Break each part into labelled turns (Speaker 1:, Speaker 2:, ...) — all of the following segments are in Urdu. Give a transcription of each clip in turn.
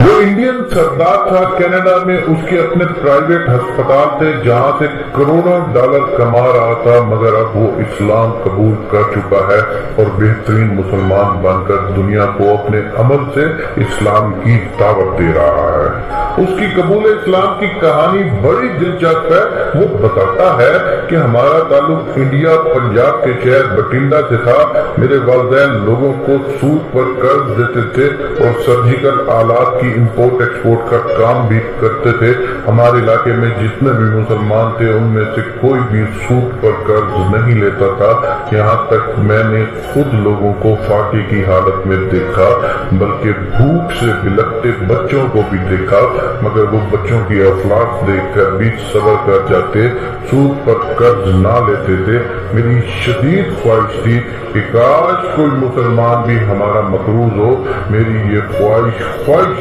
Speaker 1: وہ انڈین سردار تھا کینیڈا میں، اس کے اپنے پرائیویٹ ہسپتال تھے جہاں سے کروڑوں ڈالر کما رہا تھا، مگر اب وہ اسلام قبول کر چکا ہے اور بہترین مسلمان بن کر دنیا کو اپنے عمل سے اسلام کی دعوت دے رہا ہے۔ اس کی قبول اسلام کی کہانی بڑی دلچسپ ہے۔ وہ بتاتا ہے کہ ہمارا تعلق انڈیا پنجاب کے شہر بٹھنڈا سے تھا۔ میرے والدین لوگوں کو سود پر قرض دیتے تھے اور سرجیکل آلات کی امپورٹ ایکسپورٹ کا کام بھی کرتے تھے۔ ہمارے علاقے میں جتنے بھی مسلمان تھے ان میں سے کوئی بھی سود پر قرض نہیں لیتا تھا، یہاں تک میں نے خود لوگوں کو فاقے کی حالت میں دیکھا، بلکہ بھوک سے بلکتے بچوں کو بھی دیکھا، مگر وہ بچوں کی افلاس دیکھ کر بھی صبر کر جاتے، سود پر قرض نہ لیتے تھے۔ میری شدید خواہش تھی کہ کاش کوئی مسلمان بھی ہمارا مقروض ہو۔ میری یہ خواہش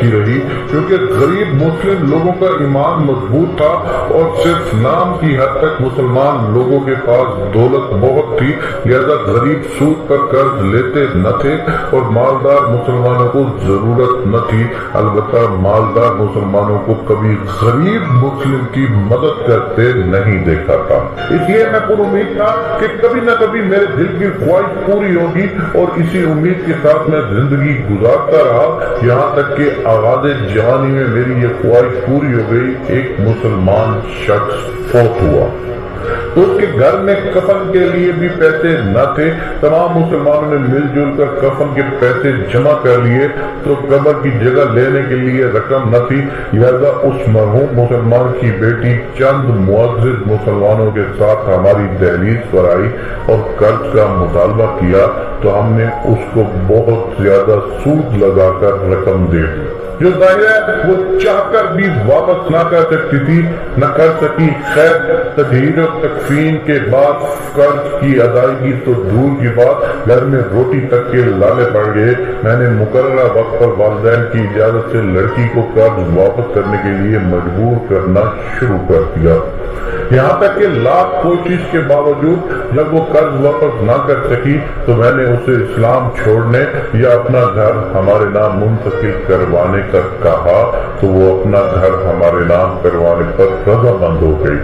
Speaker 1: ہی رہی، کیونکہ غریب مسلم لوگوں کا ایمان مضبوط تھا اور صرف نام کی حد تک مسلمان لوگوں کے پاس دولت بہت تھی، لہذا غریب سود پر قرض لیتے نہ تھے اور مالدار مسلمانوں کو ضرورت نہ تھی۔ البتہ مالدار مسلمانوں کو کبھی غریب مسلم کی مدد کرتے نہیں دیکھا تھا۔ اس لیے میں پر امید تھا کہ کبھی نہ کبھی میرے دل کی خواہش پوری ہوگی اور اسی امید کے ساتھ میں زندگی گزارتا رہا، یہاں تک کہ آغاز جوانی میں میری یہ خواہش پوری ہو گئی۔ ایک مسلمان شخص فوت ہوا تو اس کے گھر میں کفن کے لیے بھی پیسے نہ تھے۔ تمام مسلمانوں نے مل جل کر کفن کے پیسے جمع کر لیے تو قبر کی جگہ لینے کے لیے رقم نہ تھی، لہذا اس مرحوم مسلمان کی بیٹی چند معزز مسلمانوں کے ساتھ ہماری دہلیز پر آئی اور قرض کا مطالبہ کیا تو ہم نے اس کو بہت زیادہ سود لگا کر رقم دے دی، جو ظاہر ہے وہ چاہ کر بھی واپس نہ کر سکتی تھی، نہ کر سکی۔ خیر، تطہیر و تکفین کے بعد قرض کی ادائیگی تو دور کی بات، گھر میں روٹی تک کے لالے پڑ گئے۔ میں نے مقررہ وقت پر والدین کی اجازت سے لڑکی کو قرض واپس کرنے کے لیے مجبور کرنا شروع کر دیا، یہاں تک کہ لاکھ کوشش کے باوجود جب وہ قرض واپس نہ کر سکی تو میں نے اسے اسلام چھوڑنے یا اپنا گھر ہمارے نام منتقل کروانے کا کہا تو وہ اپنا گھر ہمارے نام کروانے پر رضامند ہو گئی۔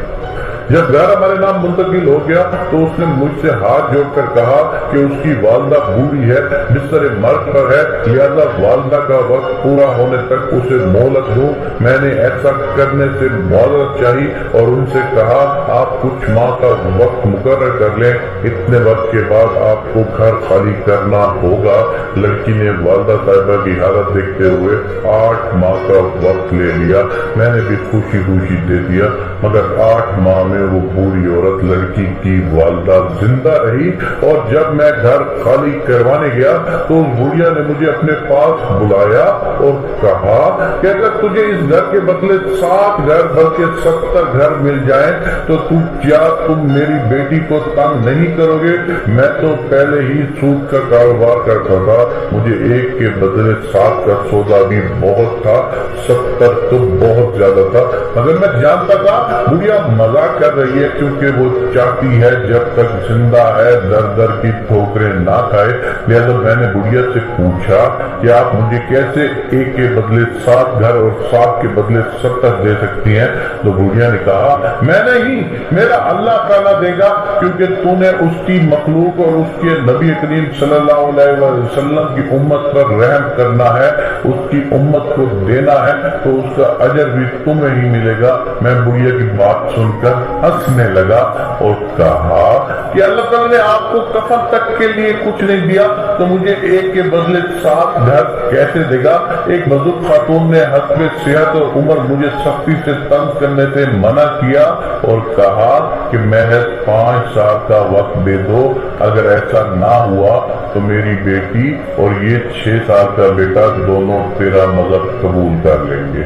Speaker 1: جب گھر ہمارے نام منتقل ہو گیا تو اس نے مجھ سے ہاتھ جوڑ کر کہا کہ اس کی والدہ بوڑھی ہے، بستر مرگ پر ہے، لہذا والدہ کا وقت پورا ہونے تک اسے مہلت دوں۔ میں نے ایسا کرنے سے معذرت چاہی اور ان سے کہا آپ کچھ ماہ کا وقت مقرر کر لیں، اتنے وقت کے بعد آپ کو گھر خالی کرنا ہوگا۔ لڑکی نے والدہ صاحبہ کی حالت دیکھتے ہوئے 8 ماہ کا وقت لے لیا۔ میں نے بھی خوشی خوشی دے دیا، مگر 8 ماہ میں وہ بوڑھی عورت لڑکی کی والدہ زندہ رہی اور جب میں گھر خالی کروانے گیا تو اس بوڑھیا نے مجھے اپنے پاس بلایا اور کہا کہ اگر تجھے اس گھر کے بدلے 7 گھر بلکہ 70 گھر مل جائیں تو کیا تم میری بیٹی کو تنگ نہیں کرو گے؟ میں تو پہلے ہی سود کا کاروبار کرتا تھا، مجھے 1 کے بدلے 7 کا سودا بھی بہت تھا، 70 تو بہت زیادہ تھا، مگر میں جانتا تھا بوڑھیا مذاق کر رہی ہے کیونکہ وہ چاہتی ہے جب تک زندہ ہے در در کی ٹھوکریں نہ کھائے۔ لہذا میں نے بڑھیا سے پوچھا کہ آپ مجھے کیسے 1 کے بدلے 7 گھر اور 7 کے بدلے 70 دے سکتی ہیں؟ تو بڑھیا نے کہا میں نہیں، میرا اللہ تعالیٰ دے گا، کیونکہ تو نے اس کی مخلوق اور اس کے نبی کریم صلی اللہ علیہ وسلم کی امت پر رحم کرنا ہے، اس کی امت کو دینا ہے تو اس کا اجر بھی تمہیں ہی ملے گا۔ میں بڑھیا کی بات سن کر ہنسنے لگا اور کہا کہ اللہ تعالیٰ نے آپ کو کفن تک کے لیے کچھ نہیں دیا تو مجھے 1 کے بدلے 7 گھر کیسے دے گا؟ ایک بزرگ خاتون نے حسب صحت اور عمر مجھے سختی سے تنگ کرنے سے منع کیا اور کہا کہ محض 5 سال کا وقت دے دو، اگر ایسا نہ ہوا تو میری بیٹی اور یہ 6 سال کا بیٹا دونوں تیرا مذہب قبول کر لیں گے۔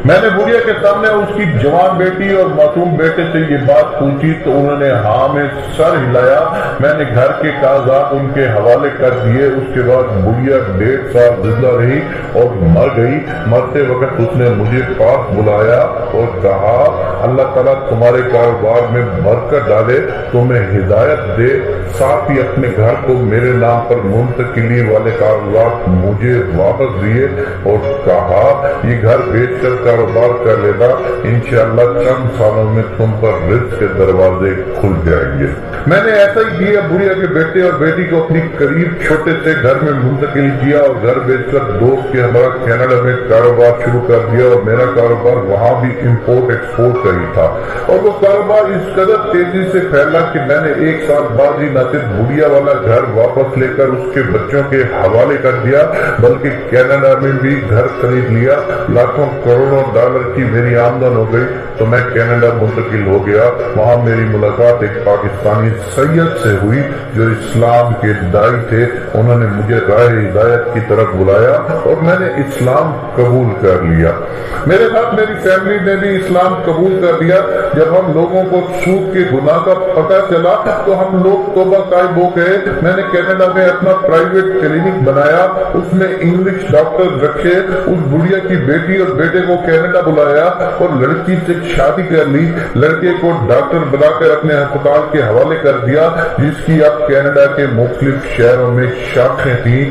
Speaker 1: میں نے بڑھیا کے سامنے اس کی جوان بیٹی اور معصوم بیٹے سے یہ بات پوچھی تو انہوں نے ہاں میں سر ہلایا۔ میں نے گھر کے کاغذات ان کے حوالے کر دیے۔ اس کے بعد بڑھیا 1.5 سال زندہ رہی اور مر گئی۔ مرتے وقت اس نے مجھے پاس بلایا اور کہا اللہ تعالیٰ تمہارے کاروبار میں برکت ڈالے، تمہیں ہدایت دے، ساتھ ہی اپنے گھر کو میرے نام پر منتقلی والے کاغذات مجھے واپس دیے اور کہا یہ گھر بیچ کر کاروبار کر لینا، انشاءاللہ چند سالوں میں تم پر رزق کے دروازے کھل جائیں گے۔ میں نے ایسا ہی کیا، بڑھیا کے بیٹے اور بیٹی کو اپنی قریب چھوٹے سے گھر میں منتقل کیا اور گھر بیچ کر دوست کے ہمارا کینیڈا میں کاروبار شروع کر دیا اور میرا کاروبار وہاں بھی امپورٹ ایکسپورٹ کا ہی تھا اور وہ کاروبار اس قدر تیزی سے پھیلا کہ میں نے 1 سال بعد ہی نہ صرف بڑھیا والا گھر واپس لے کر اس کے بچوں کے حوالے کر دیا بلکہ کینیڈا میں بھی گھر خرید لیا۔ لاکھوں کروڑوں ڈالر کی میری آمدن ہو گئی تو میں کینیڈا منتقل ہو گیا۔ وہاں میری ملاقات ایک پاکستانی سید سے ہوئی جو اسلام کے داعی تھے۔ انہوں نے مجھے راہ ہدایت کی طرف بلایا اور میں نے اسلام قبول کر لیا۔ میرے ساتھ میری فیملی نے بھی اسلام قبول کر لیا۔ جب ہم لوگوں کو سود کے گناہ کا پتہ چلا تو ہم لوگ توبہ طائب ہو گئے۔ میں نے کینیڈا میں اپنا پرائیویٹ کلینک بنایا، اس میں انگلش ڈاکٹر رکھے، اس بڑھیا کی بیٹی اور بیٹے کو کینیڈا بلایا اور لڑکی سے شادی کر لی۔ لڑکے کو ڈاکٹر بنا کر اپنے ہسپتال کے حوالے کر دیا جس کی اب کینیڈا کے مختلف شہروں میں شاخیں تھیں۔